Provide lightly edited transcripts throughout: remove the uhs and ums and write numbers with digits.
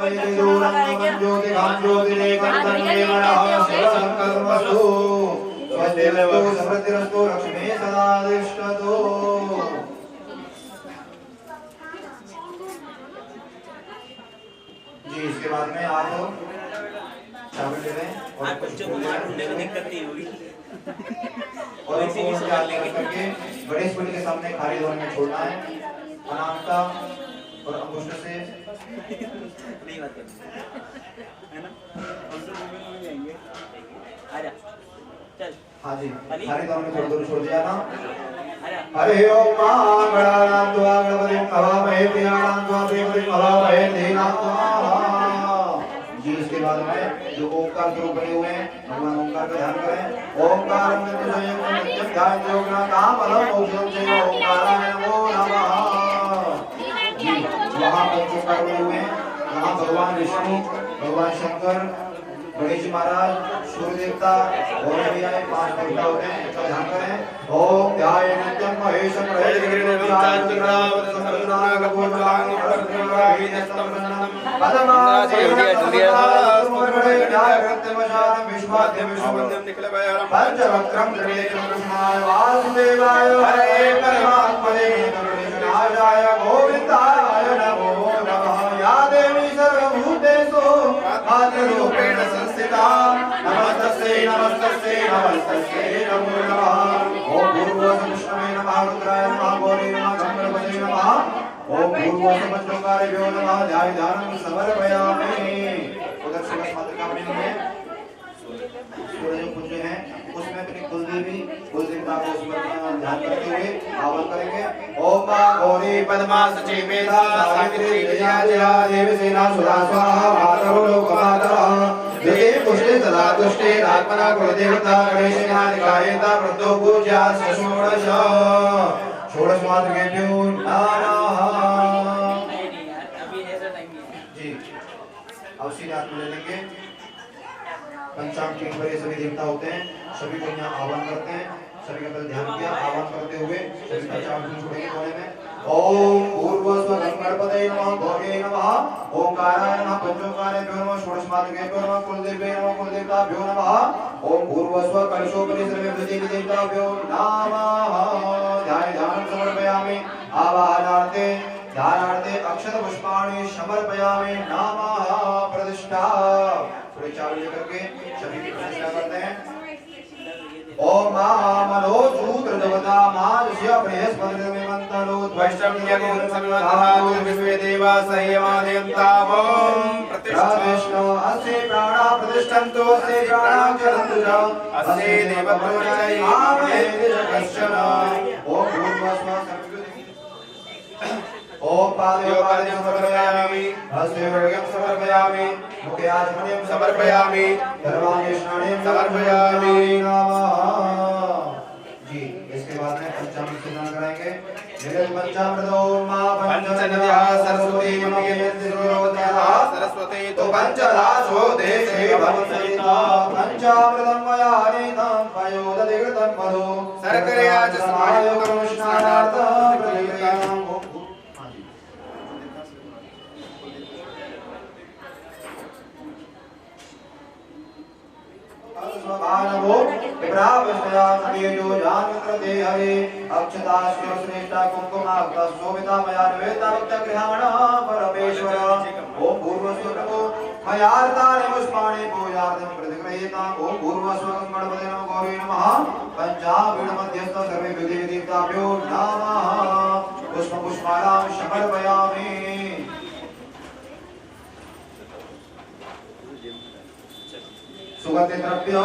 ज्योति दूरं ज्योति भां ज्योति लेखं तन्मे मनः सर्वसंकल्पस्तु स्वस्तिरस्तु समृद्धिरस्तु लक्ष्मी सदा तिष्ठतु। जी इसके बाद में आप चावल ले लें और बच्चों को मार ढूंढने में दिक्कत नहीं होगी और इसी की सलाह करके गणेश जी के सामने खाली धोने में छोड़ना है। अनामिका और अंगुष्ठ से नहीं बात करनी है ना। आजा चल। हाँ जी खाली धोने में थोड़ी दूर छोड़ दिया ना। हरे ओम मंगलानां त्वा गणपतिं हवामहे प्रियाणां त्वा प्रियपतिं हवामहे दीनां। जी इसके बाद में जो ओंकार स्वरूप बने हुए हैं भगवान ओंकार का ध्यान करें। ओंकार नित्यं ध्यान योगना कामलं मोक्षं च ओंकाराय नमो नमः। जी वहाँ पंचोंकार बने हुए हैं वहाँ भगवान विष्णु भगवान शंकर गणेश जी महाराज सूर्य देवता और भी आए 5 देवता होते हैं इसका ध्यान करें। ओम ध्याय नित्यं महेशं पंचवक्त्रं वासुदेवाय हरे परमात्मने नाराय गोविंदाय नमो नमः। या देवी सर्वभूतेषु मातृरूपेण संस्थिता नमस्तस्यै नमस्तस्यै नमस्तस्यै नमो नमः। ओम भूर्भुवस्सुविष्णवे नमः रुद्राय नमः गौरी नमः गणपतये नमः। ओम भूर्भुवस्सुपंचोंकारेभ्यो नमः। ध्यानं समर्पयामि। उधर से मातृका बनी हुई है सूर्य जो कुंज है उसमें अपनी कुलदेवी कुलदेवता को ध्यान करते हुए आवाहन करेंगे। ओम गौरी पद्मा सची मेधा सावित्री जया जया देवसेना सुधा स्वाहा मातरो लोकमातरः देवी पुष्टे सदा तुष्टे आत्मना कुलदेवता गणेशनादिकायेता वृद्धो पूज्या षोडश मातृकेभ्यो नमः। जी अब सीधे हाथ में ले लेंगे। पंचांग के ऊपर ये सभी देवता होते हैं सभी को यहाँ आह्वान करते हैं। सभी का ध्यान किया आह्वान करते हुए सभी पंचांग छोड़ेंगे कोने में। ओम भूर्भुवस्सुः गणपतये नमः गौरी नमः ओंकाराय नमः पंचोंकारेभ्यो नमः षोडशमातृकेभ्यो नमः कुलदेव्यै नमः कुलदेवताभ्यो नमः। ओम भूर्भुवस्सुः कलशोपरि सर्वेभ्यो देवताभ्यो नमः। ध्यानं समर्पयामि। आवाहनार्थे ध्यानार्थे अक्षत पुष्पाणि समर्पयामि। नमः प्रतिष्ठा थोड़ी चावल लेकर के सभी की प्रतिष्ठा करते हैं। ओम मनोजूत्र देवता मानस्य बृहस्पतिर्मे मंतरो द्वैष्टम्य गुण समिवधातु विश्वे देवा संयमादयन्ताम प्रतिष्ठा अस्य प्राणा प्रतिष्ठन्तो अस्य प्राणा चरन्तु च अस्य देवतो चैवामे कश्चन। ओम भूर्भुवस्सुः ओम पादयोपाद्यं समर्पयामि हस्तयोर्घ्यं समर्पयामि मुखे आचमनीयं समर्पयामि सर्वाणि स्नानं समर्पयामि नमः। जी इसके बाद में पंचामृत स्नान कराएंगे। जगत पंचामृतो मा पंचनद्याः सरस्वती सरस्वती तो पंचरासो देशे भवन्ति पंचामृतं मया नीतं पयोदधिकृतं मधु शर्करया च समायुक्तं स्नानार्थं प्रयुक्तं। मानवो विप्रावस्तया समेयो जानकृते हरे अक्षतास्यो श्रेष्ठा कुंकुमाक्ता शोभिता मया निवेदिता भक्तगृहाण परमेश्वर। ओम भूर्भुवस्सुः प्रभो मयार्तानि पुष्पाणि पूजार्थं प्रतिगृहीताम्। ओम भूर्भुवस्सुः गणपतये नमः गौरी नमः पंचामृत मध्यस्थ सर्वेभ्यो देवताभ्यो नमः। पुष्पपुष्पाणां समर्पयामि। सुगंधि द्रव्यो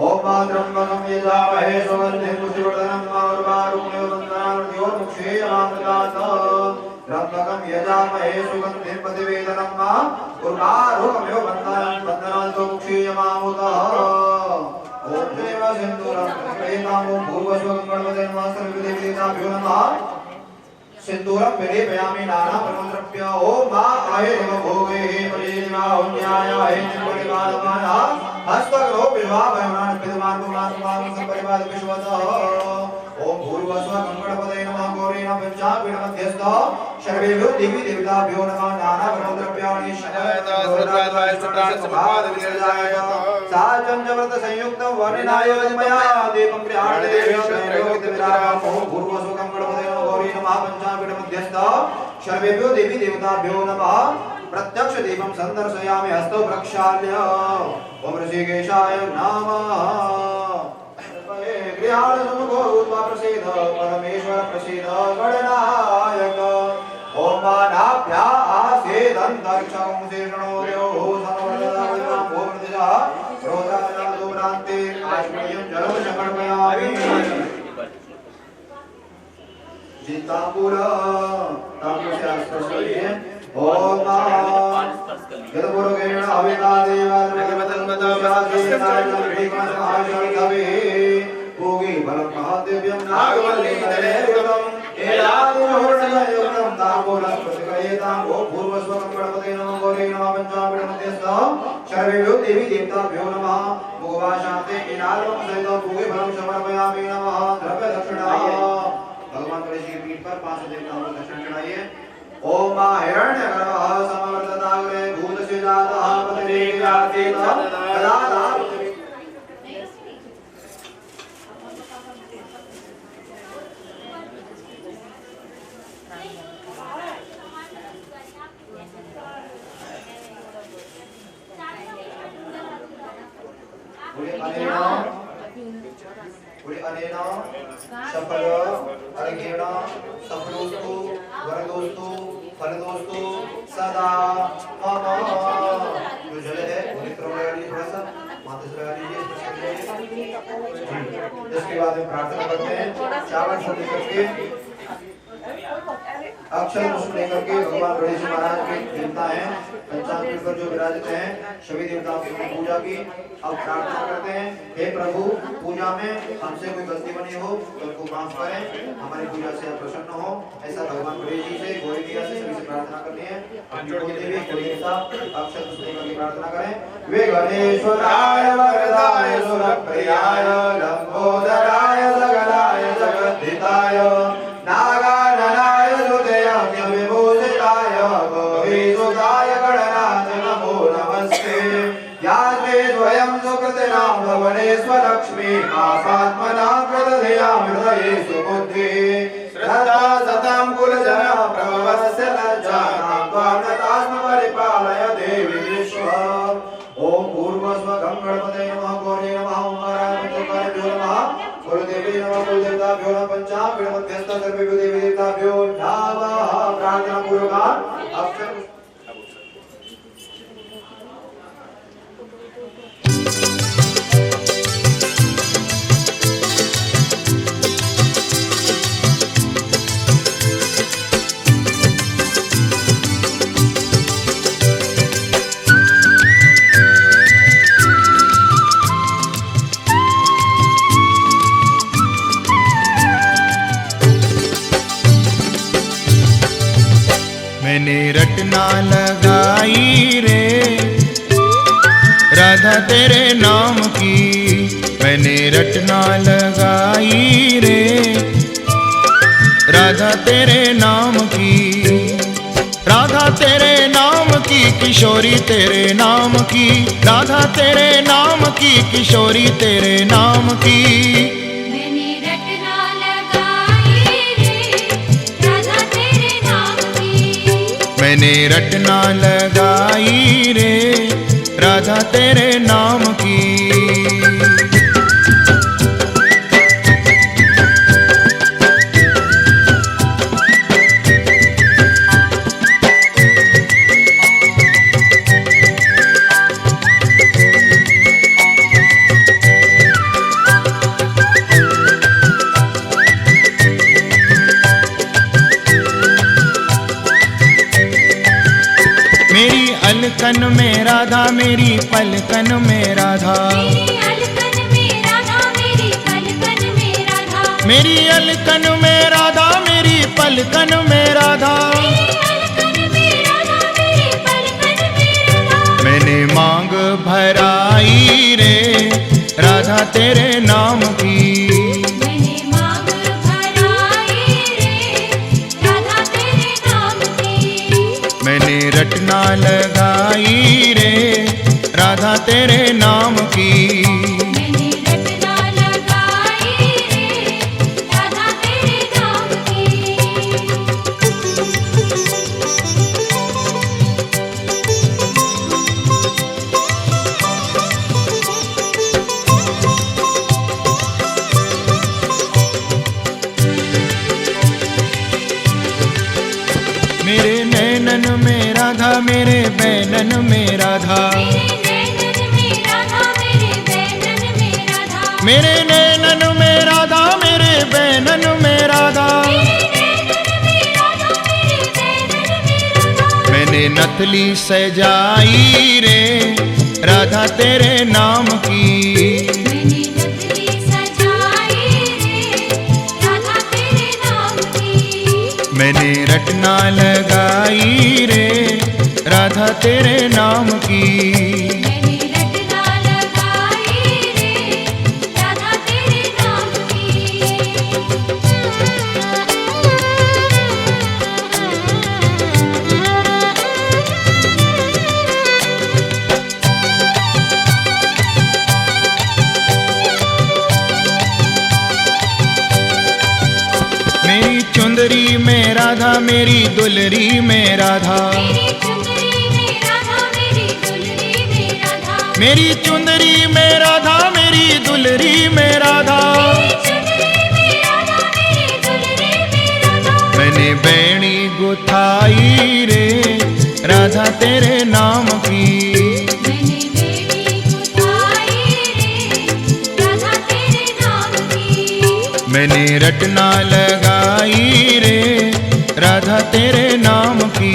ओम त्र्यंबकं यजामहे सुगंधिं पुष्टिवर्धनं उर्वारुकमेव बन्धनार्योर्मुक्षे अमृतात् त्र्यंबकं यजामहे सुगंधिं प्रतिवेदनं उर्वारुकमेव बन्धनात् मुक्षे अमृतः। ओम देव सिंदूरं प्रतिगृहीतां। ओम भूर्भुवस्सुः गणपतये नमः सर्वदेवताभ्यो नमः। सिंदूरं विलेपयामि नाना परमद्रव्य। ओम आये नम भोगे परिमा उन्याय हे परिवारमानः हस्तग्रो विवाहमाण विद्वान कुमार संपरिवार विश्वतः। ओम भूर्भुवस्सुः गणपतये नमः गौरी नमः पंचामृत मध्यस्थ सर्वेभ्यो देवी देवताभ्यो नमः नाना परमद्रव्याणि साजं जव्रत संयुक्तं वर्णनाय मया दीपं गृहाणे देवो पूर्वसुखं गणपतये गौरी नमः पंचापीठ मध्यस्थ सर्वेभ्यो देवी देवताभ्यो नमः प्रत्यक्ष दीपं संदर्शयामि हस्तौ प्रक्षाल्य ओम ऋषिकेशाय नमः गृहाण सुमुखो भूत्वा प्रसीद परमेश्वर प्रसीद गणनायक ओम मानाभ्या आसेदन्तरिक्षं शीर्षणो देवो समवर्तता ओम दिशा रोधाया दुरान्ते आश्रयं जलं समर्पयामि जितापुरा तापुर से स्पर्श करिए ओम यदपुरोगेण अविता देवादमतन्मतव्यासेनायकविकमसहायशविधवे भोगी बलं महादेव्यं नागवल्लीतनयुक्तं एलादिमुहूर्तयुक्तं ताम्बूलं प्रतिकयेतां ओ पूर्वस्वकं गणपते नमः गौरी नमः पंचापीठ मध्यस्थ सर्वेभ्यो देवी देवताभ्यो नमः मुखवाशान्ते एलादिमुं सहित भोगी बलं समर्पयामि नमः द्रव्य दक्षिणा भगवान गणेश की पीठ पर 5 देवताओं को दर्शन चढ़ाइए ओम हिरण्यगर्भः समवर्तताग्रे भूतस्य जातः पतिरेयातीत कदादा अनेन सफल अर्घेण सफलोस्तु वरदोस्तु फलदोस्तु सदा मम जो जल है वो नेत्र लगा लीजिए थोड़ा सा माथे से लगा लीजिए इसके बाद हम प्रार्थना करते हैं चावल छोड़ करके अक्षर पुष्प लेकर के भगवान गणेश महाराज के देवता हैं पंचामृत पर जो विराजित हैं सभी देवताओं की पूजा की अब प्रार्थना करते हैं हे प्रभु पूजा में हमसे कोई गलती बनी हो तो उनको माफ करें हमारी पूजा से आप प्रसन्न हो ऐसा भगवान गणेश जी से गौरी मैया से सभी से प्रार्थना करनी है जोड़ देवी कोई देवता अक्षर पुष्प लेकर के प्रार्थना करें वे गणेश्वराय वरदाय सुरप्रियाय लंबोदराय सकलाय जगद्धिताय नागाननाय सुतयाम्य विभूषिताय गौरीसुताय गणनाथ नमो नमस्ते यास्मे स्वयं सुकृतिनां भुवनेश्वरलक्ष्मी आपात्मनां प्रदधयां हृदये सुबुद्धि श्रद्धा सतां कुलजना प्रभवस्य लज्जानां त्वां परिपालय देवी विश्व ओम पूर्वस्वकं गणपतये नमः गौरी नमः ओंकाराय पंचकार्यो नमः गुरुदेवी नमः कुलदेवताभ्यो नमः पंचापीठ मध्यस्थ सर्वेभ्यो देवी देवताभ्यो नमः प्रार्थना पूर्वक अक्षर मैंने रटना लगाई रे राधा तेरे नाम की मैंने रटना लगाई रे राधा तेरे नाम की राधा तेरे नाम की किशोरी तेरे नाम की राधा तेरे नाम की किशोरी तेरे नाम की मैंने रटना लगाई रे राधा तेरे नाम की अलकन में राधा मेरी पलकन में राधा मेरी अलकन में राधा मेरी पलकन में राधा मेरी अलकन में राधा मेरी पलकन में राधा मैंने मांग भराई रे राधा तेरे नाम की मैंने मांग भराई रे राधा तेरे नाम की मैंने रटना लगाई रे तेरे नाम की। मैंने रटना लगाई रे राधा तेरे नाम की। मेरे नैनन में राधा मेरे बैनन में राधा। मेरे नैनन में राधा मेरे बैनन में राधा। मेरे नैनन में राधा मेरे बैनन में राधा। मेरे नैनन में राधा मेरे बैनन में राधा। मैंने नथली सजाई रे राधा तेरे नाम की। मैंने नथली सजाई रे राधा तेरे नाम की। मैंने रटना लगाई रे राधा तेरे नाम की। मैंने रटना लगाई रे राधा तेरे नाम मेरी चुंदरी में राधा मेरी दुलरी में राधा। मेरी चुंदरी में राधा मेरी दुलरी में राधा। मेरी चुंदरी में राधा मेरी दुलरी में राधा। मेरी चुंदरी में राधा मेरी दुलरी में राधा। मैंने बैणी गुथाई रे राधा तेरे नाम की। मैंने बेड़ी गुथाई रे राधा तेरे नाम की। मैंने रटना लगाई रे राधा तेरे नाम की।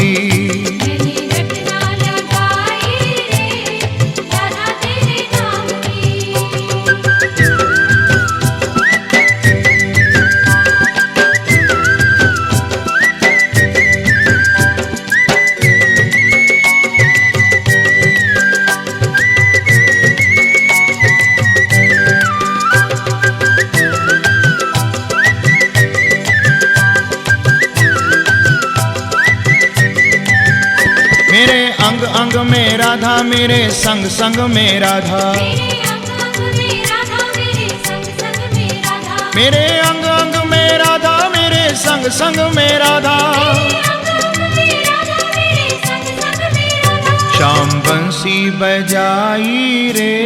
मैंने रटना लगाई रे राधा तेरे नाम की। मेरे अंग अंग में राधा मेरे संग संग में राधा। मेरे अंग अंग में राधा मेरे संग संग में राधा। मेरे अंग अंग में राधा मेरे संग संग में राधा। मेरे अंग अंग में राधा मेरे संग संग में राधा। शाम बंसी बजाई रे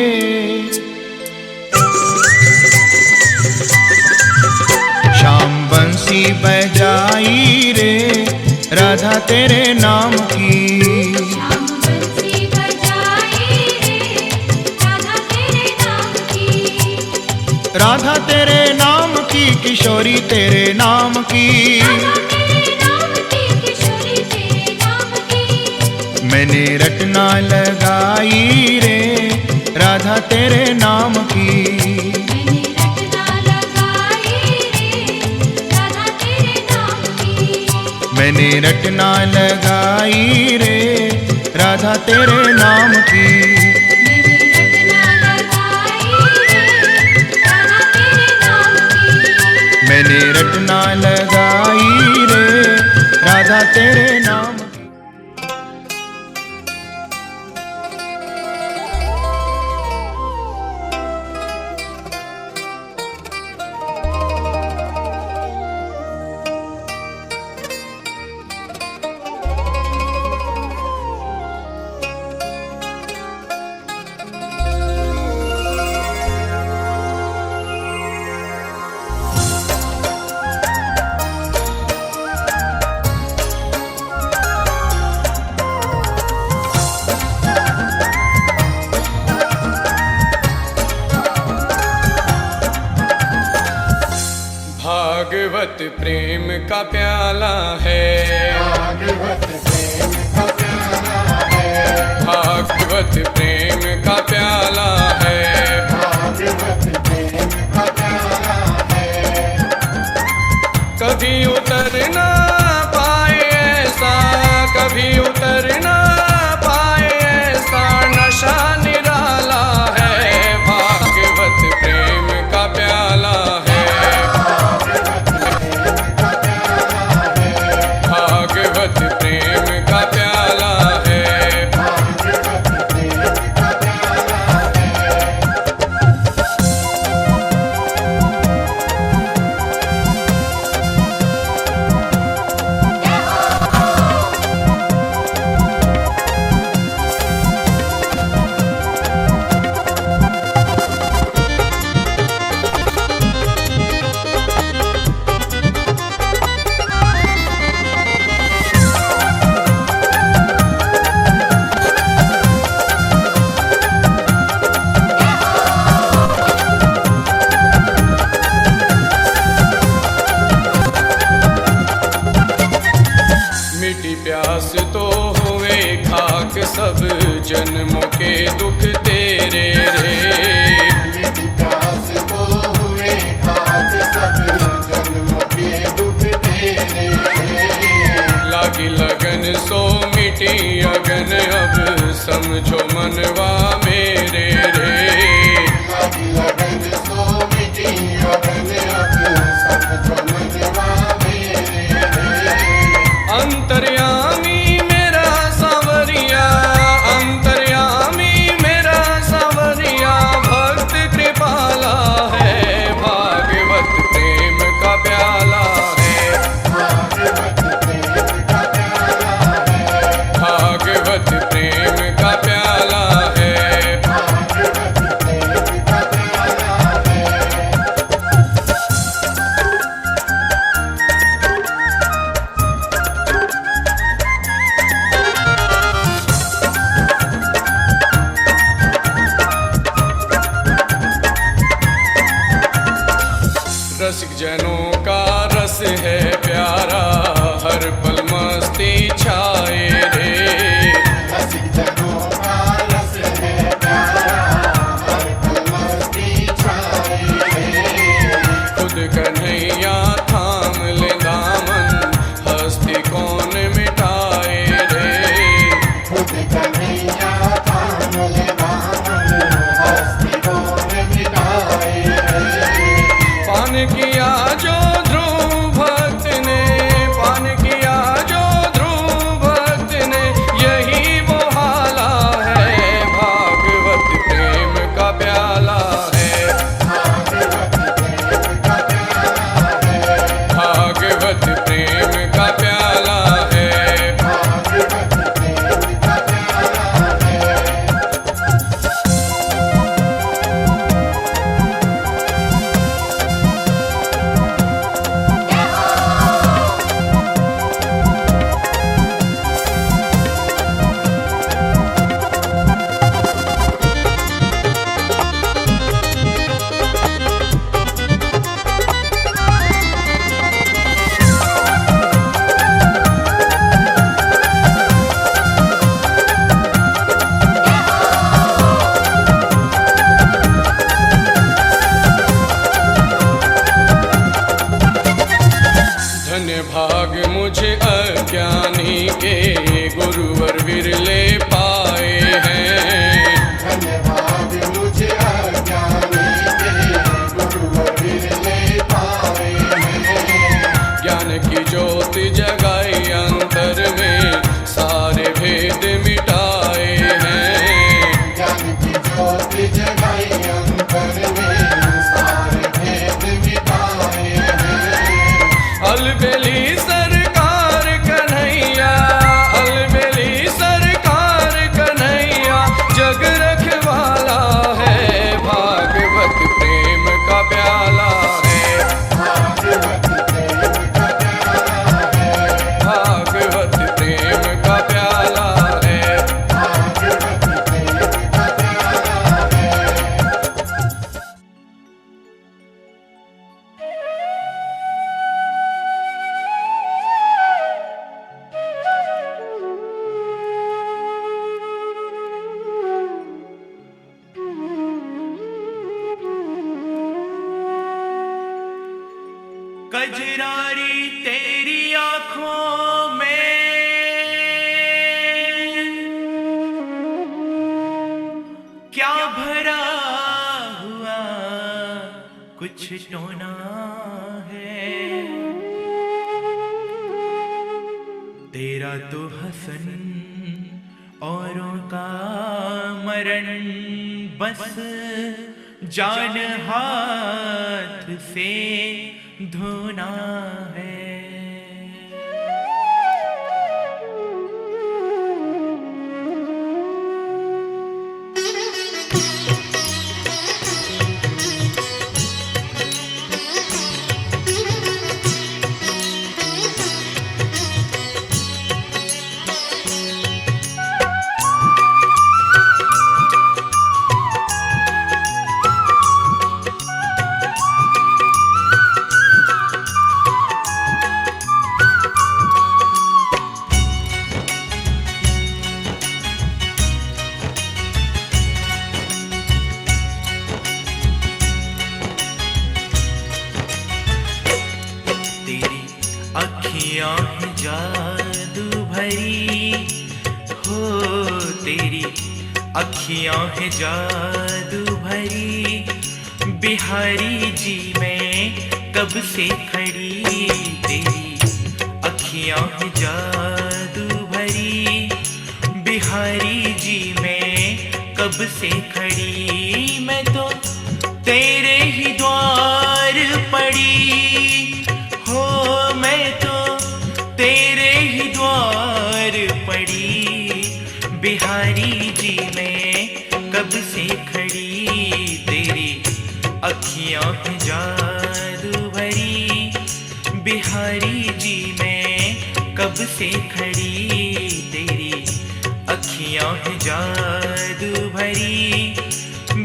शाम बंसी बजाई रे राधा तेरे नाम की। श्याम बंसी बजाई रे राधा तेरे नाम की। राधा तेरे नाम की किशोरी तेरे नाम की। राधा तेरे नाम की किशोरी तेरे नाम की। मैंने रटना लगाई रे राधा तेरे नाम की। मैंने रटना लगाई रे राधा तेरे नाम की। मैंने रटना लगाई रे राधा तेरे नाम की। मैंने रटना लगाई रे राधा तेरे नाम की। मैंने रटना लगाई रे राधा तेरे नाम की। भागवत प्रेम का प्याला है। भागवत प्रेम का प्याला है। भागवत प्रेम का प्याला है। भागवत प्रेम का प्याला है। कभी उतर ना पाए ऐसा, कभी उतर ना पाए ऐसा नशा निराला है। भागवत प्रेम का प्याला है। भागवत सब जन्मों के दुख तेरे रे। मिट प्यास को हुए खाक सब जन्मों के दुख तेरे लागी लगन सो मिटी अगन अब समझो मनवा मेरे रे। लागी लगन सो मिटी अगन अब समझो मनवा मेरे अंतर्यामी मेरा सांवरिया, अंतर्यामी मेरा सांवरिया भक्त कृपाला है। भागवत प्रेम का प्याला है, भागवत प्रेम का प्याला है भागवत प्रेम का प्याला है। भागवत प्रेम का प्याला है रसिक जनों का रस है प्यारा, हर पल मस्ती छाए रे। रसिक जनों का रस है प्यारा हर पल मस्ती छाए खुद कन्हैया थाम ले दामन, हस्ती कौन मिटाए रे। खुद कन्हैया थाम ले दामन हस्ती कौन मिटाए पान किया जो ध्रुव भक्त ने, पान किया जो ध्रुव भक्त ने, यही वो हाला है। भागवत प्रेम का प्याला है, भागवत प्रेम का प्याला है भागवत प्रेम का प्याला है। भागवत प्रेम का प्याला है धन्य भाग मुझे अज्ञानी के, गुरुवर विरले पाए हैं। धन्यवाद मुझे अज्ञानी के गुरुवर विरले पाए हैं ज्ञान की ज्योति जगाई अंतर में, सारे भेद मिटाए हैं। ज्ञान की ज्योति जगाई अंतर में सारे भेद मिटाए हैं अलबेली सरकार कन्हैया, अलबेली सरकार कन्हैया जग रखवाला है। भागवत प्रेम का प्याला है, भागवत प्रेम का प्याला है भागवत प्रेम का प्याला है। भागवत प्रेम का प्याला है कजरारी तेरी आंखों में क्या भरा हुआ कुछ टोना है। तेरा तो हसन औरों का मरण, बस जान हाथ से धोना है। तेरी अखियां हैं जादू भरी, बिहारी जी मैं कब से खड़ी। तेरी अखियां हैं जादू भरी, बिहारी जी मैं कब से खड़ी। मैं तो तेरे ही द्वार पड़ी हो, मैं तो तेरे ही द्वार पड़ी, बिहारी जी मैं कब से खड़ी। तेरी अखियां हैं जादू भरी, बिहारी जी मैं कब से खड़ी। तेरी अखियां हैं जादू भरी,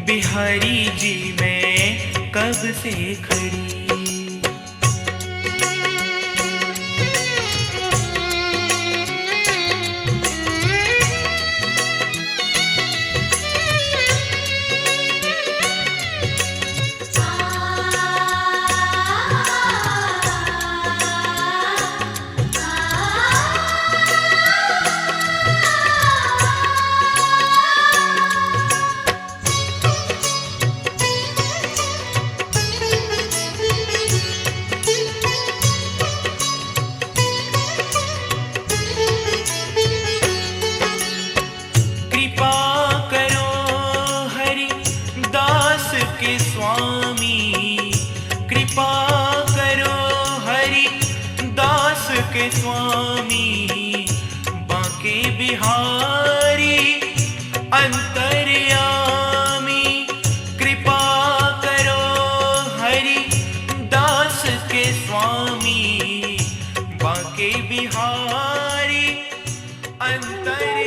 बिहारी जी मैं कब से खड़ी। के स्वामी बांके बिहारी अंतर्यामी, कृपा करो हरि दास के स्वामी बांके बिहारी अंतर्यामी।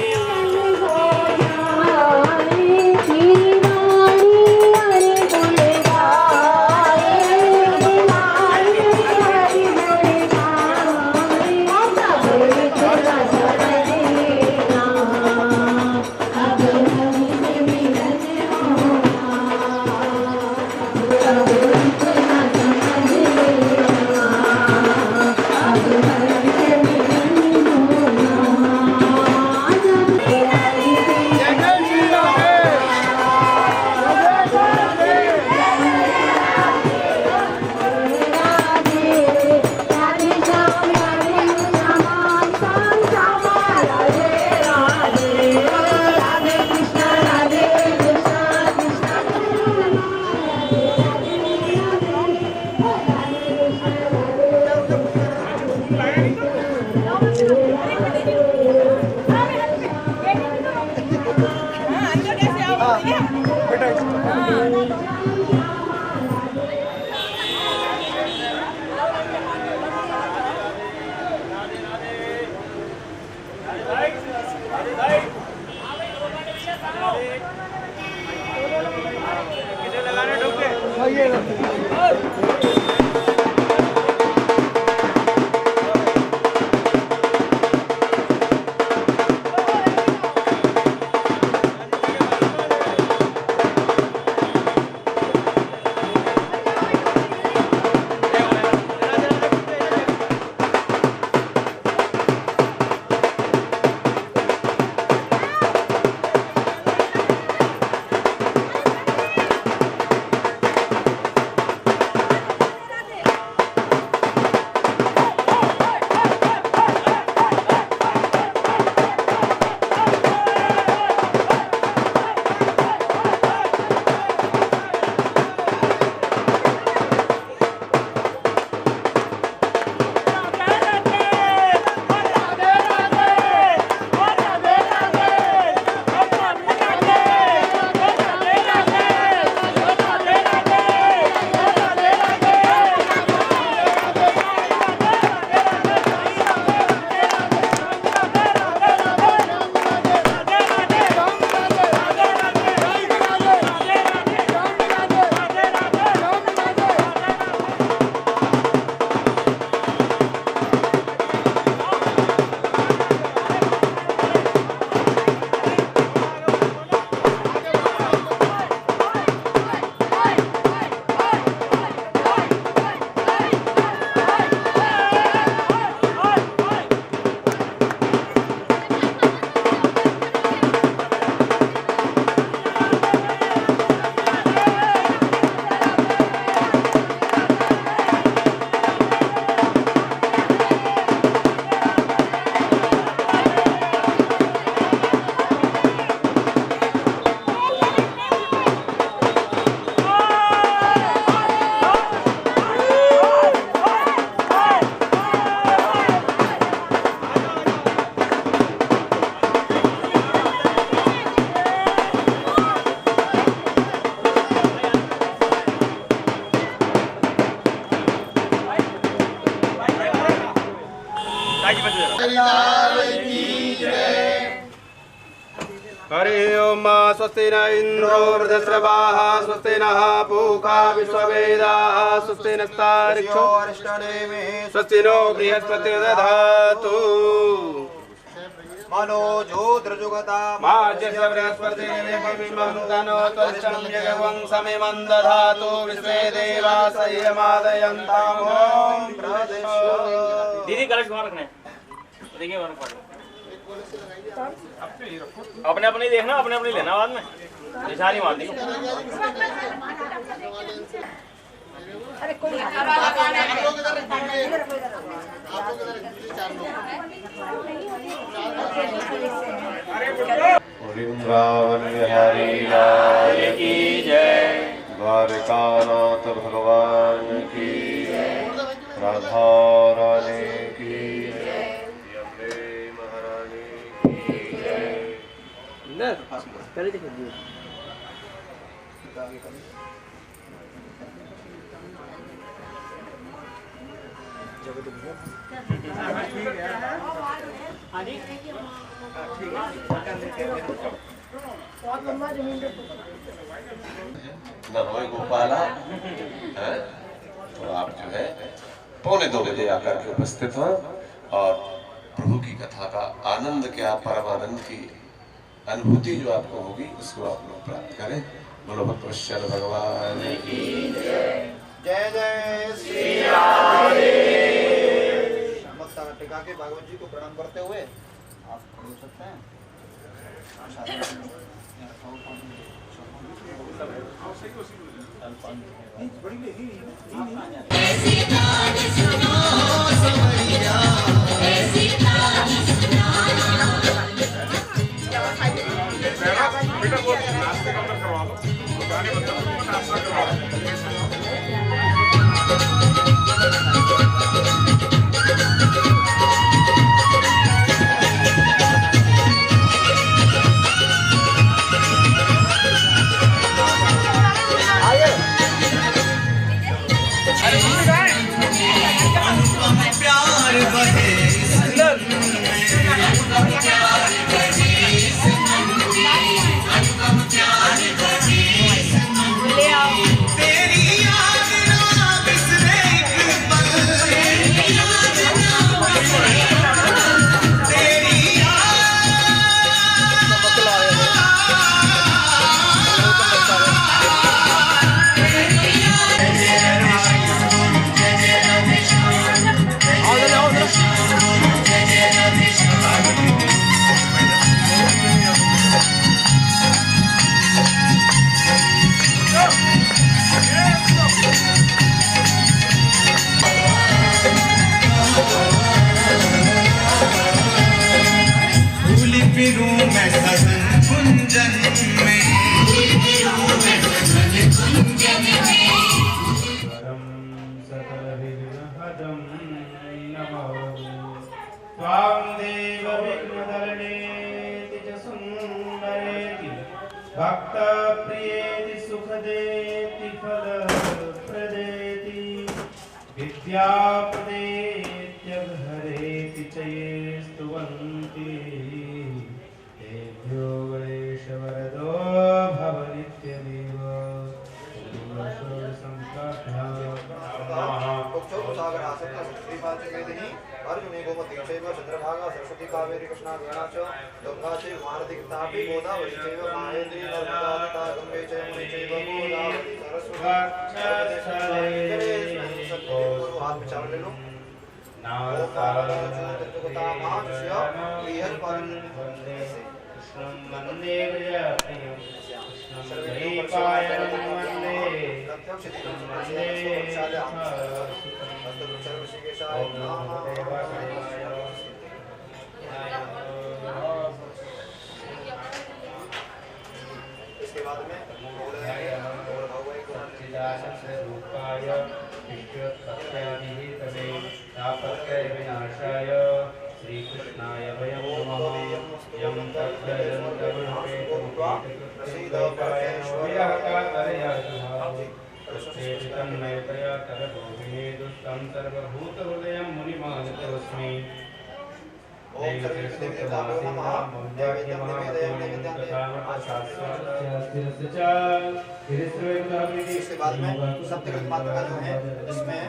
हरि ओम स्वस्ति न इंद्रो वृद्धश्रवाः स्वस्ति नः पूषा विश्ववेदाः स्वस्ति नस्तार्क्ष्यो अरिष्टनेमिः स्वस्ति नो बृहस्पतिर्दधातु मनोजो द्रजुगता माज्यस्य बृहस्पतिर्विमं तनो त्वष्टं यगवं समिमं दधातु विश्वे देवाः संयमादयन्ताम् ॐ प्रदिशो। दीदी कलश वहाँ रखना है देखिए वहाँ रखवा अपने अपने देखना अपने अपने लेना बाद में निशानी मार दी वृंदावन बिहारी लाल की जय द्वारकानाथ भगवान की राधा रानी की अम्बे महारानी की जय। नमो गोपाला हैं? तो आप जो है 1:45 आकर के उपस्थित हो और प्रभु की कथा का आनंद क्या परमानंद की अनुभूति जो आपको होगी उसको आप लोग प्राप्त करें। बोलो भक्तवत्सल भगवान की जय जय श्री राम। नमस्कार टिका के भागवत जी को प्रणाम करते हुए आप खड़े हो सकते हैं। ऐसी कहानी सुनो सवरिया ऐसी कहानी भक्त प्रियेति सुखदेति फलप्रदेति विद्यापदेत्यघरेति च ये स्तुवन्ति तेभ्यो गणेशवरदो भव नित्यदेव अर्जुने गोमती चैव चंद्रभागा सरस्वती कावेरी कृष्णा गणा च गंगा चैव भारती तापी गोदावरी चैव माहेन्द्री नर्मदा तथा गंगे च यमुने चैव गोदावरी सरस्वती हाथ में चावल ले लो। वंदे प्रजाप्रियं श्रीपायं वंदे इसके बाद में रूपाय विश्वोत्पत्त्यादिहेतवे तापत्रय विनाशाय श्रीकृष्णाय वयं नमः। यं तन्मयतया तदभूमिने दुष्टं सर्वभूतहृदयं मुनिमानतोऽस्मि। ओम सर्वे देवी देवताभ्यो नमः। नैवेद्यं निवेदयामि नैवेद्यान्ते। इसके बाद में सप्तकृत मात्रा जो है इसमें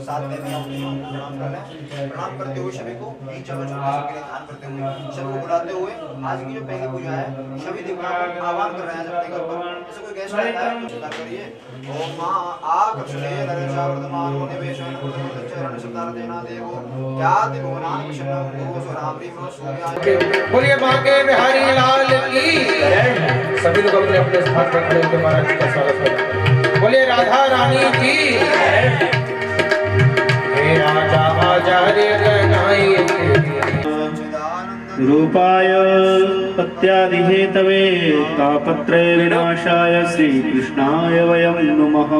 7 देवी होती हैं, प्रणाम कर लें। प्रणाम करते हुए सभी को बीच में सबके लिए ध्यान करते हुए सबको बुलाते हुए आज की जो पहली पूजा है सभी देवताओं को आह्वान कर रहे हैं अपने घर पर। जैसे कोई गेस्ट आता है तो स्वीकार करिए। ओम मां आकर्षणे नरचा वर्धमान निवेशेन चरण शब्दार्थेना देवो याति भुवनानि विष्णु पूर्व स्वरामरि सूर्याय। बोलिए बांके बिहारी लाल की सभी लोग अपने अपने स्थान पर खड़े होकर महाराज जी का स्वागत करें। बोलिए राधा रानी की हे राजा आचार्य गणाई रूपाय पत्यादिहेतवे तापत्रय विनाशाय श्रीकृष्णाय वयं नुमः।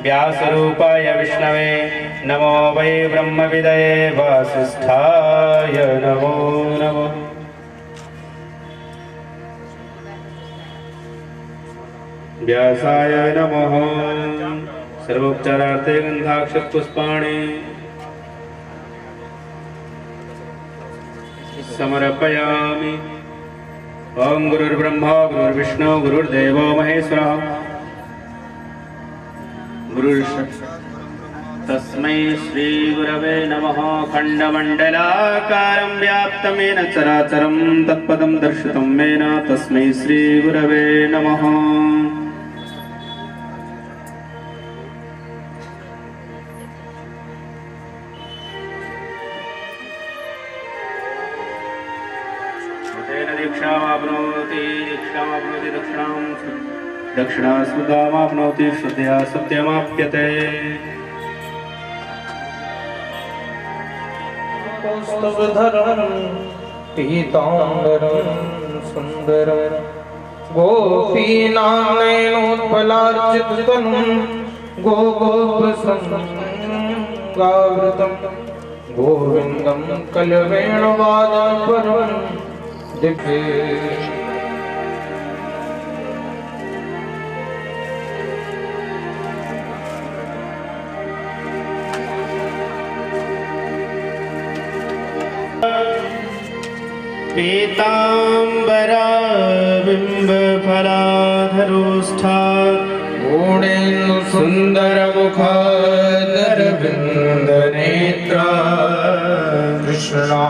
व्यासरूपाय विष्णवे नमो वै ब्रह्मविदये वासिष्ठाय नमो नमः। व्यासाय नमः। सर्वोपचारार्थे गन्धाक्षपुष्पाणि समर्पयामि। ओम गुरुर्ब्रह्मा गुरुर्विष्णु गुरुर्देवो महेश्वरः तस्मै श्री गुरवे नमः। खण्डमण्डलाकारं व्याप्तं येन चराचरं तत्पदं दर्शितं येन तस्मै श्री गुरवे नमः। दीक्षामाप्नोति दक्षिणा सुधामाप्नोति श्रद्धया सत्यमाप्यते। कौस्तुभधरं पीताम्बरं सुन्दरं गोपीनानयनोत्पलार्चिततनुं गोगोपसंगावृतं गोविन्दं कलवेणुवादनपरं दिव्ये। पीताम्बरा बिम्बफलाधरोष्ठा गुणेन्दु सुन्दरमुखादरविन्दनेत्रा कृष्णा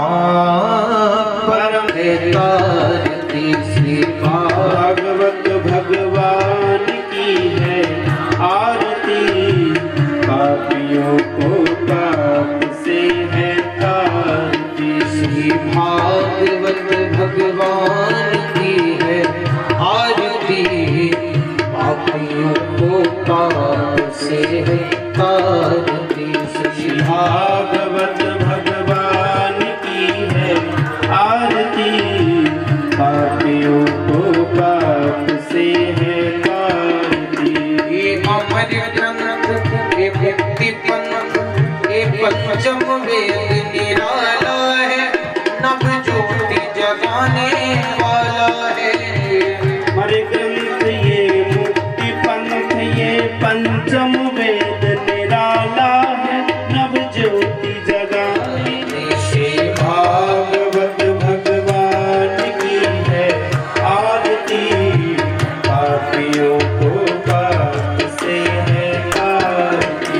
परमेतारति श्री भागवत भगवान की है आरती। पापियों को पाप से है तारती। श्री भागवत भगवान की है आरती। पापियों को पाप से है तारती। श्री भागवत भगवान की है आरती। पापियों को पाप से है तारती। ये अमर ग्रंथ ये भक्ति पंथ ये पंचम वेद निराला है। नव ज्योति जगाने वाला है। हरे ग्रंथ ये मुक्ति पंथ ये पंचम वेद निराला है। नव ज्योति जगाने श्री भागवत भगवान की है आरती। पापियों को पाप से है तारती।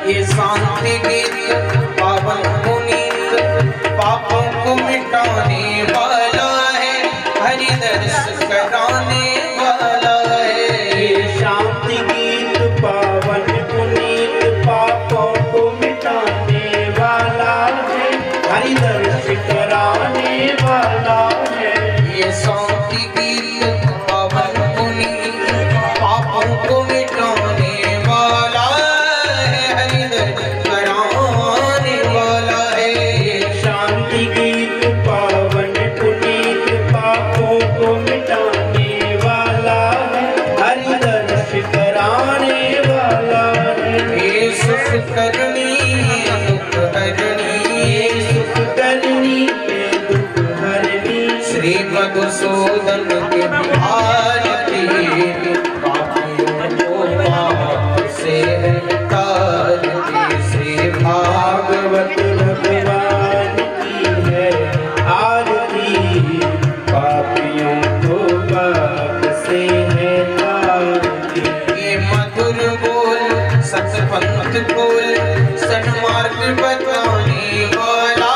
ये शांति गीत पावन पुनीत पापों को मिटाने वाला है। हरि दर्श कराने वाला है। करनी दुख हरणी, सुख करनी दुख हरणी, श्री मधुसूदन की आरती, पापियों को पाप से तारती, श्री भागवत भगवान की है आरती, पापियों को पाप से है तारती। ये मधुर बोल सतपंथ बोल सन्मार्ग बताने वाला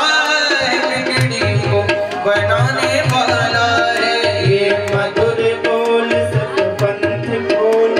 है, बिगड़ी को बनाने वाला है। ये मधुर बोल सतपंथ बोल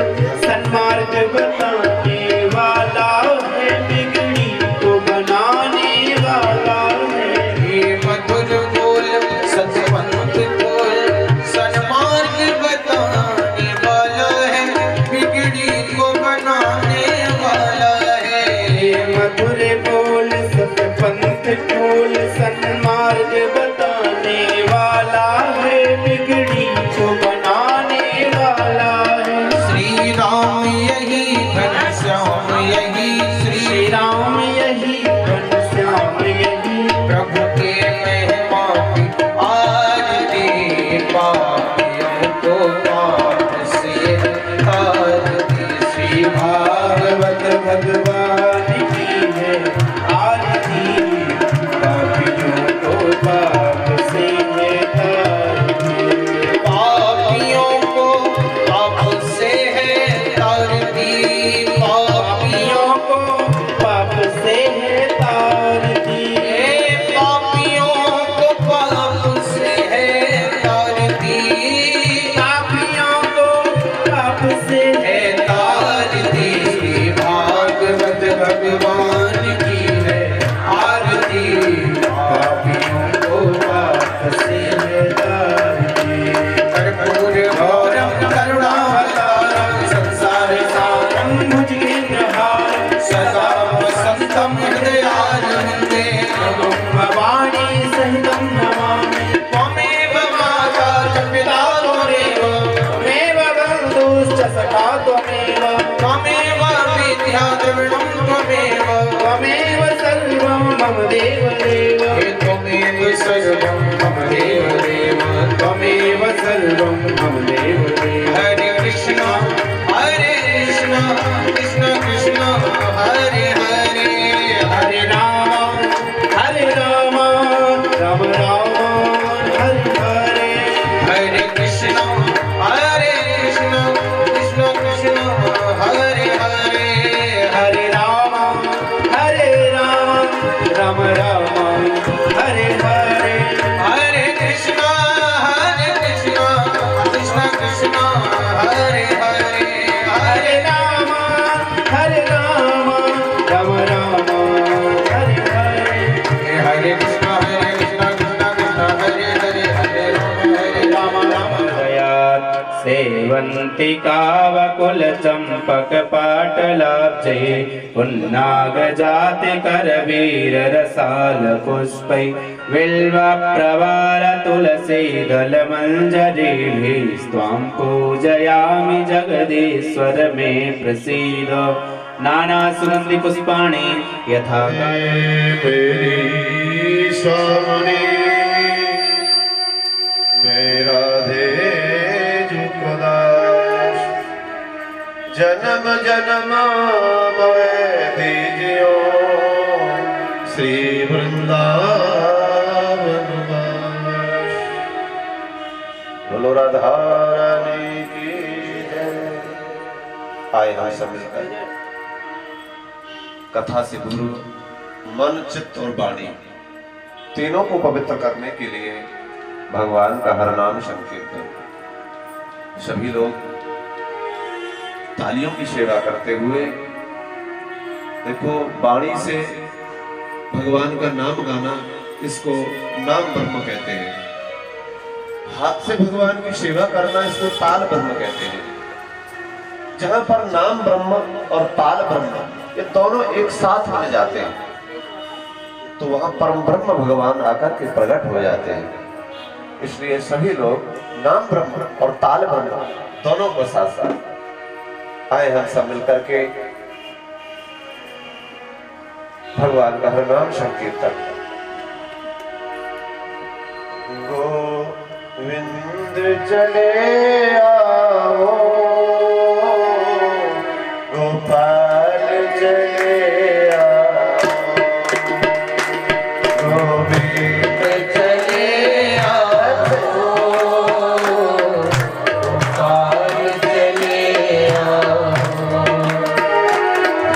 सन्मार्ग बताने वाला है, बिगड़ी को बनाने वाला है। ये मधुर बोल सतपंथ बोल सन्मार्ग बताने वाला है, बिगड़ी को बनाने वाला है। ये मधुर बोल सतपंथ बोल सन्मार्ग बताने वाला है, बिगड़ी को बनाने वाला है। श्री राम यही घनश्याम यही, श्री राम यही घनश्याम यही, प्रभु के महिमा की आरती, पापियों को पाप से तारती, श्री भागवत भगवान की है आरती, पापियों को पाप से है तारती। पापियों को पाप से है तारती, पापियों को पाप से है तारती, पापियों को पाप से है तारती, पापियों को पाप से है तारती, श्री भागवत भगवान की है आरती, पापियों को पाप से है तारती। कर्पूर गौरम करुणावतारम संसार सारम भुजगेन्द्रहारं सदा वसंतम हृदयारविन्दे, भवानी सहितं नमामि। त्वमेव माता च पिता त्वमेव, त्वमेव बन्धुश्च सखा त्वमेव, त्वमेव विद्या द्रविणं त्वमेव, त्वमेव सर्वं मम देवदेव, हे त्वमेव सर्वं मम देवदेव, त्वमेव सर्वं मम देवदेव। हरे कृष्ण कृष्ण कृष्ण हरे हरे, हरे राम राम राम हरे हरे, हरे कृष्ण कृष्ण कृष्ण हरे हरे, हरे राम राम राम हरे हरे, हरे कृष्ण कृष्ण कृष्ण हरे हरे, हरे राम राम राम हरे हरे, हरे कृष्ण कृष्ण कृष्ण हरे हरे, हरे राम दयात् सेवन्ति कावकुल चंपक पाटलाब्जे, पुन्नाग जाति करवीर रसाल पुष्पै, बिल्व प्रवाल तुलसी दल मंजरीभिः, स्वां पूजयामि जगदीश्वर मे प्रसीद। नाना सुगंधि पुष्पाणि यथा मेरी सामने मेरा दे जुकदास, जन्म जन्म मैं दीजियो श्री वृंदावन वास। बोलो राधा रानी की जय। आए हम सब मिलकर कथा से गुरु मन चित्त और वाणी तीनों को पवित्र करने के लिए भगवान का हर नाम संकीर्तन। सभी लोग तालियों की सेवा करते हुए देखो, वाणी से भगवान का नाम गाना, इसको नाम ब्रह्म कहते हैं। हाथ से भगवान की सेवा करना, इसको ताल ब्रह्म कहते हैं। जहां पर नाम ब्रह्म और ताल ब्रह्म ये दोनों एक साथ मिल जाते हैं तो वहां परम ब्रह्म भगवान आकर के प्रकट हो जाते हैं। इसलिए सभी लोग नाम ब्रह्म और ताल ब्रह्म दोनों को साथ साथ आए हम सब मिलकर के भगवान का हर नाम संकीर्तन। गोविंद चले आओ, गोपाल चले आओ, गोविंद चले आओ, गोपाल चले आओ,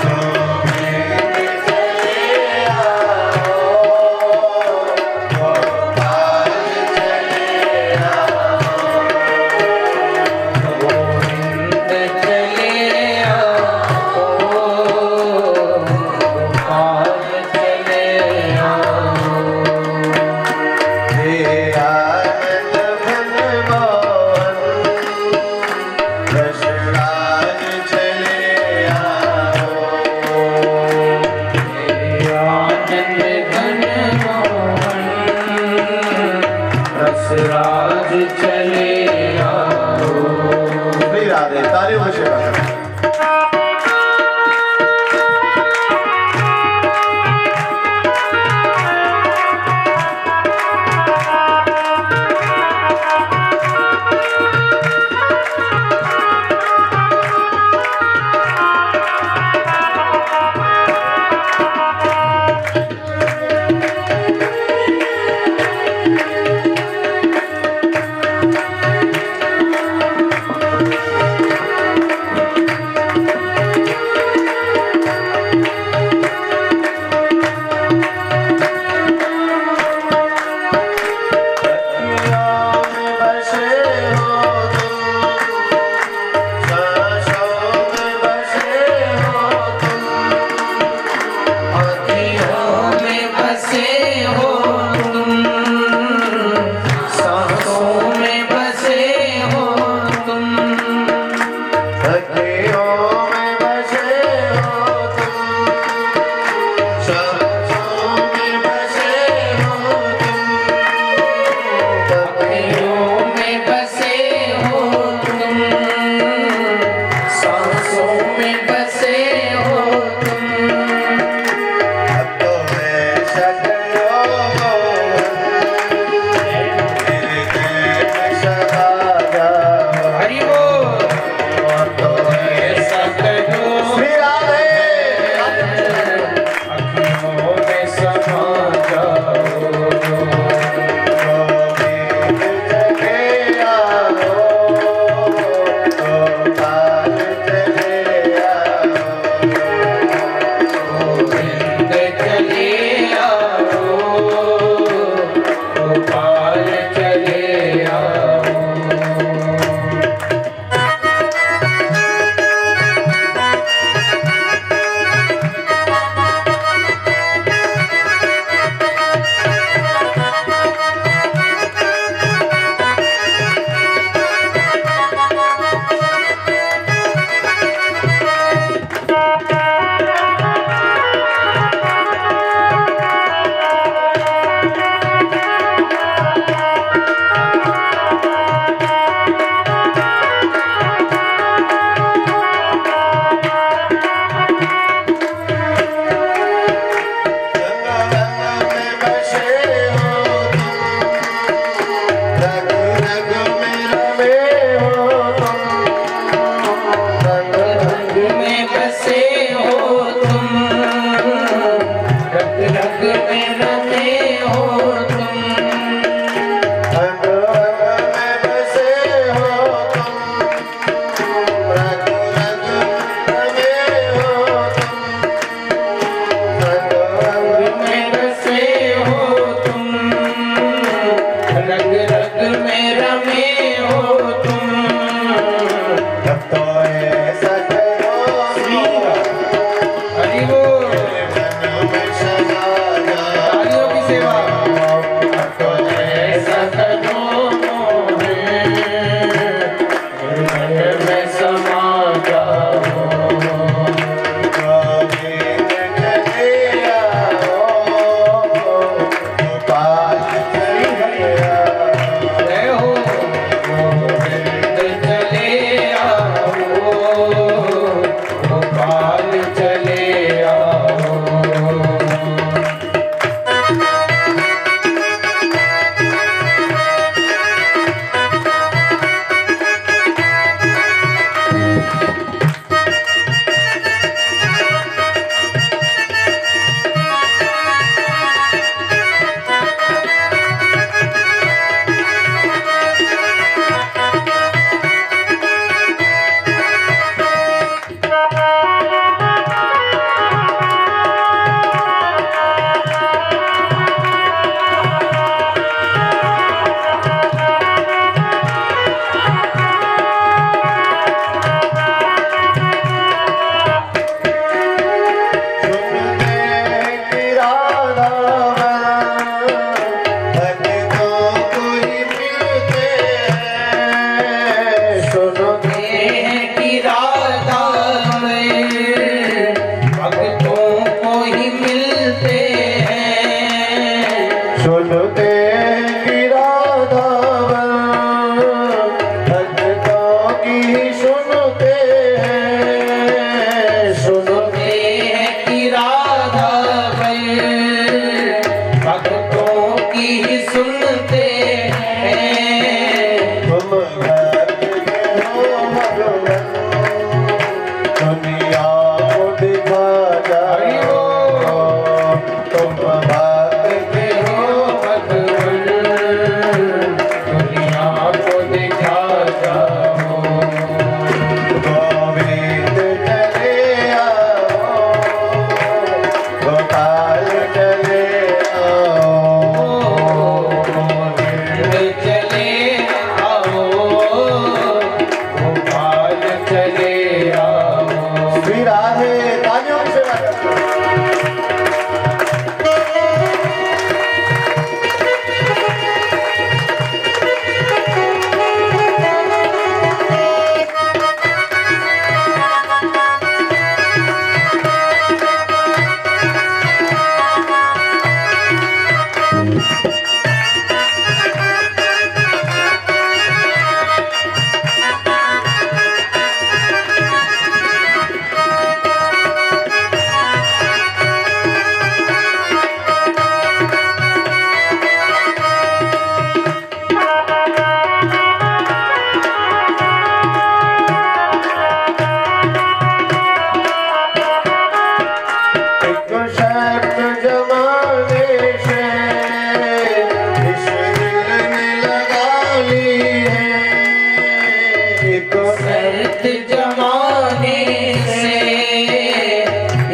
गोविंद चले आओ, गोपाल चले आओ।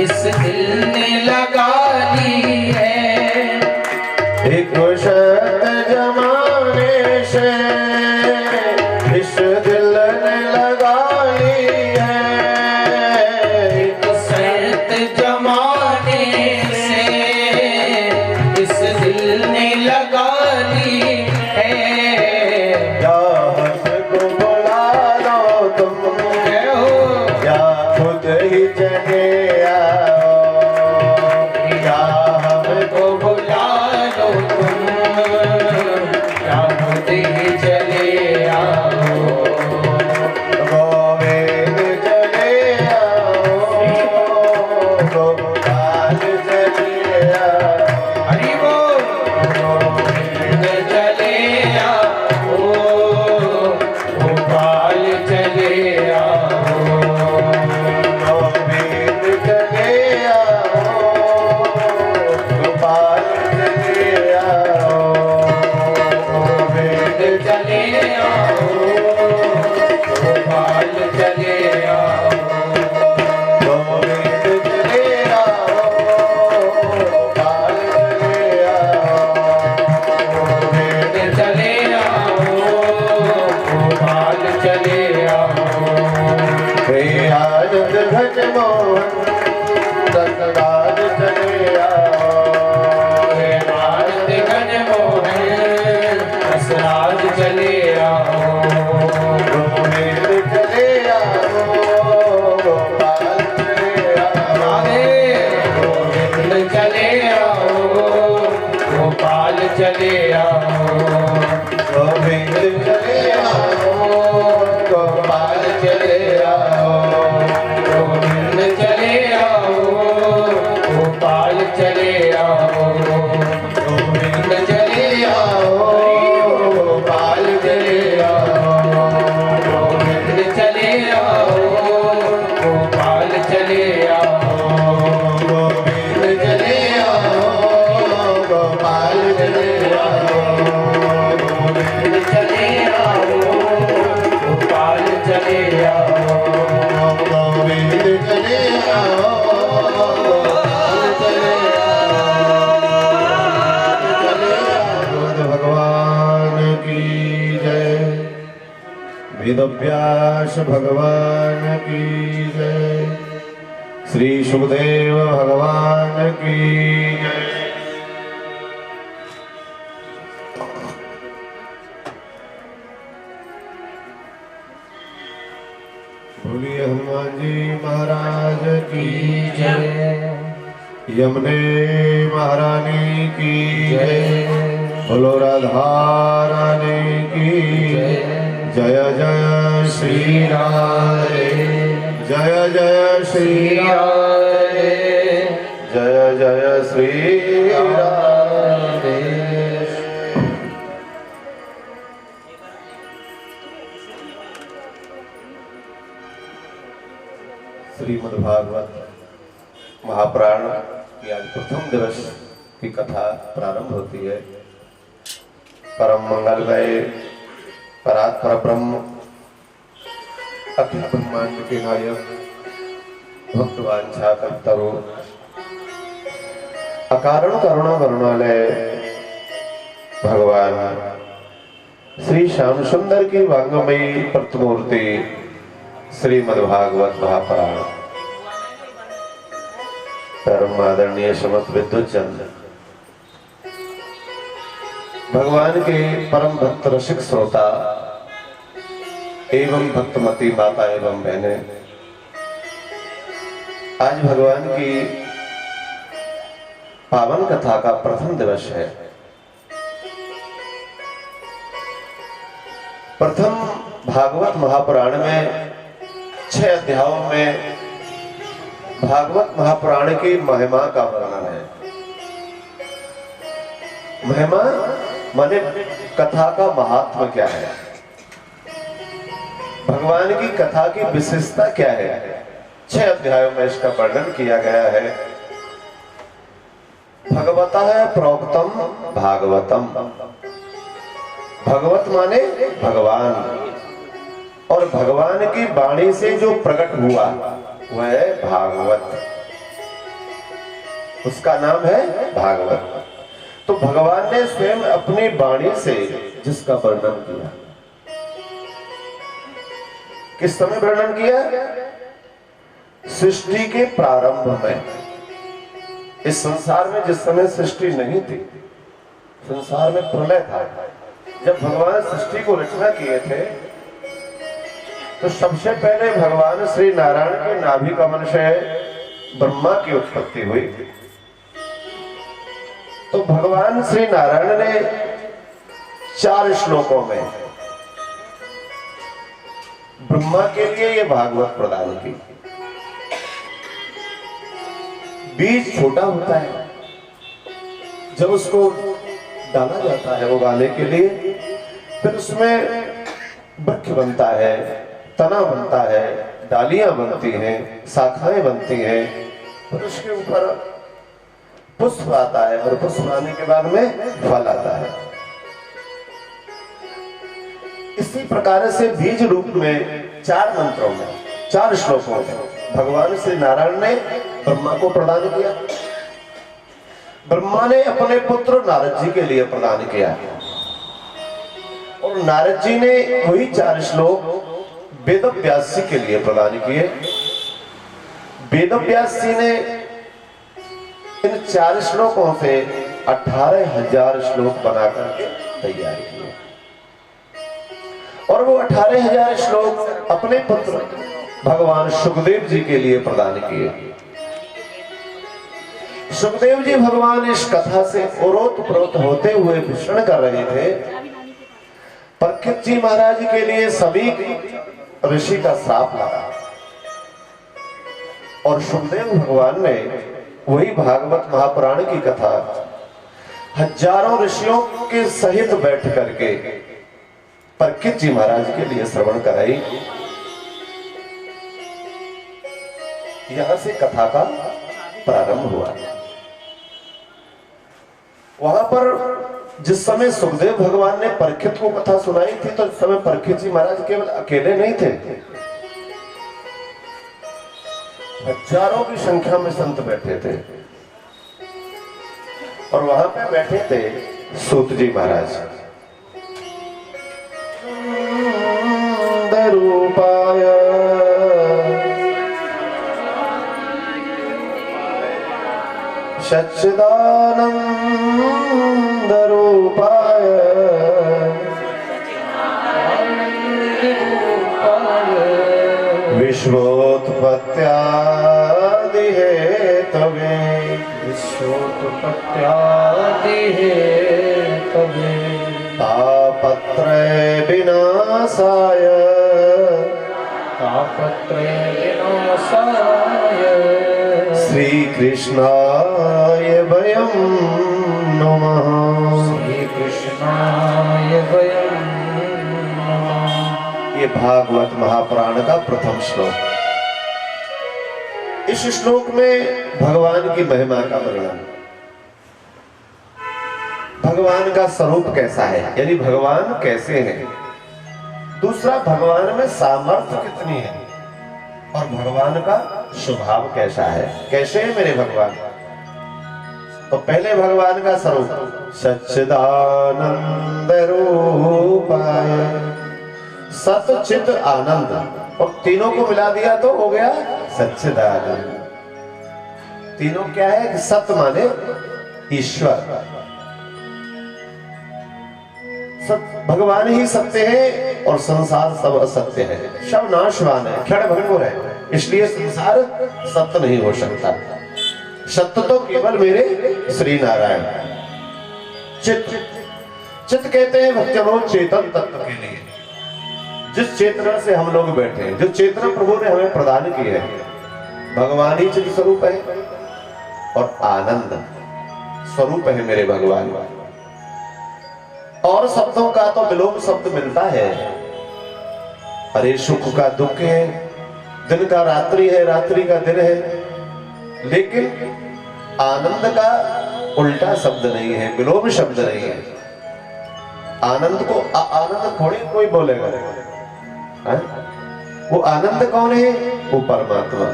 इस दिल ने लगा ली है। एक शर्त जमाने से इस दिल ने लगा ली है। एक शर्त जमाने से इस दिल ने लगा ली है। या हमको बुला लो तुम या खुद ही चले आओ। या हमको बुला लो तुम या खुद ही चले आओ। गोविंद चले आओ, गोपाल चले आओ। हरि बोल। गोविंद चले आओ, गोपाल चले आओ। गोविंद चले आओ, गोपाल चले आओ। गोविंद चले आओ, गोपाल चले आओ। गोविंद चले आओ, गोपाल चले आओ। गोविंद चले आओ, गोपाल चले आओ। हे आनंद घट मोहन दशराज चले आओ। हे आनंद घन मोहन दशराज चले आओ। गोविंद चले आओ, गोपाल चले आओ। गोविंद चले आओ, गोपाल चले आओ। गोविंद चले आओ, गोपाल चले आओ। गोविंद चले आओ, गोपाल चले आओ। गोविंद चले आओ, गोपाल चले आओ। गोविंद चले आओ, गोपाल चले आओ। गोविंद चले आओ, गोपाल चले आओ। गोविंद चले आओ, गोपाल चले आओ। गोविंद चले आओ, गोपाल चले आओ। भगवान की जय। वेदव्यास भगवान की जय। श्री सुखदेव भगवान की जय। बोलिए हनुमान जी महाराज की जय। यमुने महारानी की जय। बोलो राधा रानी की जय। जय श्री राधे। जय जय श्री राधे। जय जय श्री राधे। श्रीमद्भागवत महापुराण की आज प्रथम दिवस की कथा प्रारंभ होती है। परम मंगलमय परात्पर ब्रह्म अखिल ब्रह्मांड के नायक भक्तवांछा कल्पतरु अकारण करुणा करुणालय भगवान श्री श्याम सुंदर की वांगमयी प्रतिमूर्ति श्रीमद्भागवत महापुराण परम आदरणीय समस्त विद्वत जन, भगवान के परम भक्त रसिक श्रोता एवं भक्तमती माता एवं बहने, आज भगवान की पावन कथा का प्रथम दिवस है। प्रथम भागवत महापुराण में 6 अध्यायों में भागवत महापुराण की महिमा का वर्णन है। महिमा माने कथा का महात्म क्या है, भगवान की कथा की विशेषता क्या है। 6 अध्यायों में इसका वर्णन किया गया है। भगवतः प्रोक्तम भागवतम, भगवत माने भगवान, और भगवान की वाणी से जो प्रकट हुआ वह है भागवत। उसका नाम है भागवत। तो भगवान ने स्वयं अपनी वाणी से जिसका वर्णन किया, किस समय वर्णन किया? सृष्टि के प्रारंभ में। इस संसार में जिस समय सृष्टि नहीं थी, संसार में प्रलय था, जब भगवान सृष्टि को रचना किए थे, तो सबसे पहले भगवान श्री नारायण के नाभि कमल से ब्रह्मा की उत्पत्ति हुई। तो भगवान श्री नारायण ने 4 श्लोकों में ब्रह्मा के लिए ये भागवत प्रदान की। बीज छोटा होता है, जब उसको डाला जाता है उगाने के लिए, फिर उसमें वृक्ष बनता है, तना बनता है, डालियां बनती हैं, शाखाएं बनती हैं, फिर उसके ऊपर पुष्प आता है और पुष्प आने के बाद में फल आता है। इसी प्रकार से बीज रूप में 4 मंत्रों में, 4 श्लोकों में भगवान श्री नारायण ने ब्रह्मा को प्रदान किया। ब्रह्मा ने अपने पुत्र नारद जी के लिए प्रदान किया, और नारद जी ने वही 4 श्लोक वेदव्यास जी के लिए प्रदान किए। वेदव्यास जी ने इन 4 श्लोकों से 18,000 श्लोक बनाकर के तैयार किए, और वो 18,000 श्लोक अपने पुत्र भगवान सुखदेव जी के लिए प्रदान किए। सुखदेव जी भगवान इस कथा से ओरोत-प्रोत होते हुए विचरण कर रहे थे। परीक्षित जी महाराज के लिए सभी ऋषि का श्राप लगा, और सुखदेव भगवान ने वही भागवत महापुराण की कथा हजारों ऋषियों के सहित बैठ करके परीक्षित जी महाराज के लिए श्रवण कराई। यहां से कथा का प्रारंभ हुआ। वहां पर जिस समय सुखदेव भगवान ने परीक्षित को कथा सुनाई थी, तो उस समय परीक्षित जी महाराज केवल अकेले नहीं थे, हजारों की संख्या में संत बैठे थे, और वहां पे बैठे थे सूत जी महाराज। रूपाय सच्चिदानंद रूपाय विश्वोत्पत्त्यादि हेतवे, विश्वोत्पत्त्यादि हेतवे तापत्रय विनाशाय, तापत्रय विनाशाय श्री कृष्णाय वयं नमः, श्री कृष्णाय वयं नमः। ये भागवत महापुराण का प्रथम श्लोक। इस श्लोक में भगवान की महिमा का वर्णन, भगवान का स्वरूप कैसा है, यानी भगवान कैसे हैं। दूसरा, भगवान में सामर्थ्य कितनी है, और भगवान का स्वभाव कैसा है, कैसे है मेरे भगवान। तो पहले भगवान का स्वरूप सच्चिदानंद रूपाय, सत चित आनंद, और तीनों को मिला दिया तो हो गया सच्चिदानंद। तीनों क्या है कि सत्य माने ईश्वर, भगवान ही सत्य है और संसार सब असत्य है, सब नाशवान है, क्षण भंगुर है, इसलिए संसार सत्य नहीं हो सकता। सत्य तो केवल मेरे श्री नारायण। चित्त, चित्त कहते हैं भक्तजनों चेतन तत्व के लिए, जिस चेतना से हम लोग बैठे हैं, जो चेतना प्रभु ने हमें प्रदान की है, भगवान ही चित्त स्वरूप है, और आनंद स्वरूप है मेरे भगवान। और शब्दों का तो विलोम शब्द मिलता है, अरे सुख का दुख है, दिन का रात्रि है, रात्रि का दिन है, लेकिन आनंद का उल्टा शब्द नहीं है, विलोम शब्द नहीं है। आनंद को आनंद थोड़ी कोई बोलेगा, वो आनंद कौन है? वो परमात्मा।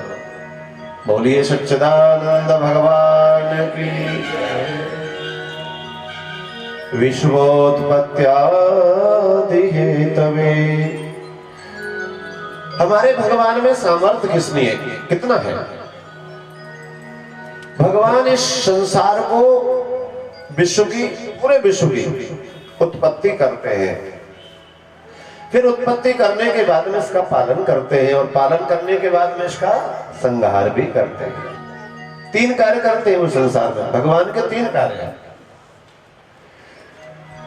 बोलिए सच्चिदानंद भगवान की विश्वोत्पत्त्यादि हेतवे। हमारे भगवान में सामर्थ्य किसने है, कितना है? भगवान इस संसार को, विश्व की, पूरे विश्व की उत्पत्ति करते हैं, फिर उत्पत्ति करने के बाद में इसका पालन करते हैं, और पालन करने के बाद में इसका संहार भी करते हैं। 3 कार्य करते हैं वो संसार में। भगवान के 3 कार्य हैं।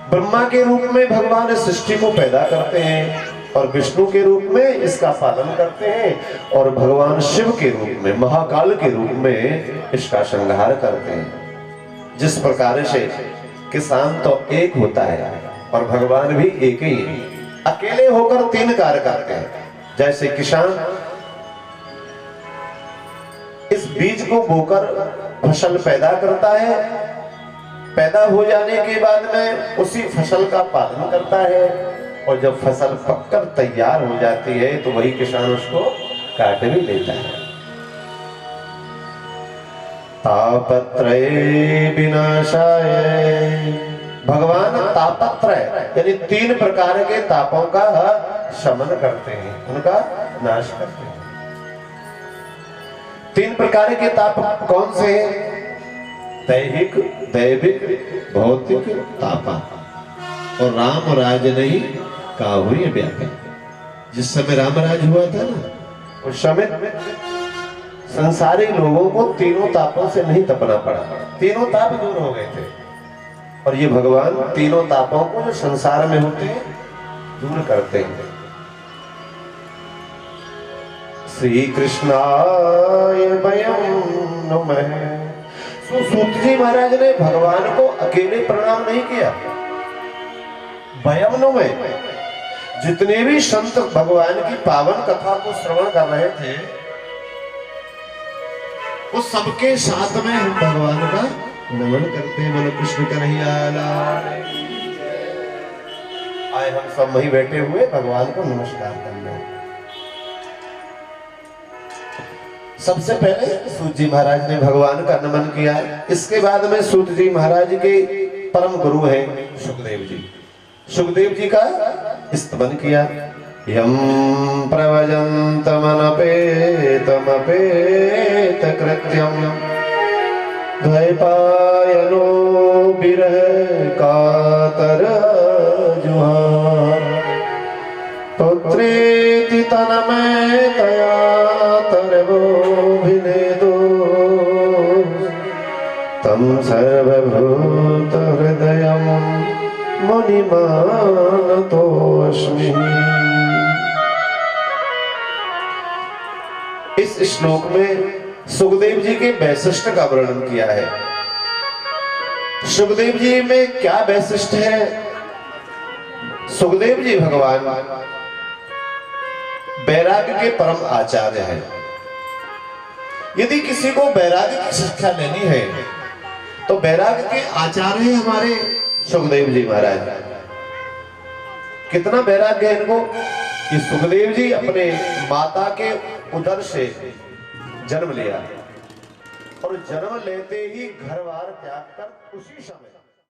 ब्रह्मा के रूप में भगवान इस सृष्टि को पैदा करते हैं, और विष्णु के रूप में इसका पालन करते हैं, और भगवान शिव के रूप में, महाकाल के रूप में इसका संहार करते हैं। जिस प्रकार से किसान तो एक होता है और भगवान भी एक ही है, अकेले होकर 3 कार्य करते हैं। जैसे किसान इस बीज को बोकर फसल पैदा करता है, पैदा हो जाने के बाद में उसी फसल का पालन करता है, और जब फसल पककर तैयार हो जाती है तो वही किसान उसको काट भी लेता है। तापत्रय विनाशाय, भगवान तापत्रय यानी 3 प्रकार के तापों का शमन करते हैं, उनका नाश करते हैं। 3 प्रकार के ताप कौन से हैं? दैहिक, दैविक, भौतिक तापा। और राम राज नहीं काहू व्यापक। जिस समय राम राज हुआ था ना, उस समय संसारी लोगों को 3 तापों से नहीं तपना पड़ा, 3 ताप दूर हो गए थे। और ये भगवान 3 तापों को जो संसार में होते हैं दूर करते हैं। श्री कृष्णाय वयं नमः। सूत जी महाराज ने भगवान को अकेले प्रणाम नहीं किया, वयं नमः। जितने भी संत भगवान की पावन कथा को श्रवण कर रहे थे, उस सबके साथ में हम भगवान का नमन करते हैं। बोलो कृष्ण कन्हैया लाल। आए हम सब वहीं बैठे हुए भगवान को नमस्कार करने। सबसे पहले सूत जी महाराज ने भगवान का नमन किया। इसके बाद में सूत जी महाराज के परम गुरु हैं सुखदेव जी। सुखदेव जी का स्तवन किया। यम प्रवजन्तमनपेतमपेत कृत्यम द्वैपायनो विरह कातर जुहार पुत्रेति तन्मयतया तरवोभिनेदो तं सर्वभूत हृदयं मुनिमानतोऽस्मि। इस श्लोक में सुखदेव जी के वैशिष्ट का वर्णन किया है। सुखदेव जी में क्या वैशिष्ट है? सुखदेव जी भगवान वैराग्य के परम आचार्य हैं। यदि किसी को वैराग्य की शिक्षा लेनी है तो वैराग्य के आचार्य हैं हमारे सुखदेव जी महाराज। कितना वैराग्य है इनको कि सुखदेव जी अपने माता के उदर से जन्म लिया और जन्म लेते ही घर बार त्याग कर उसी समय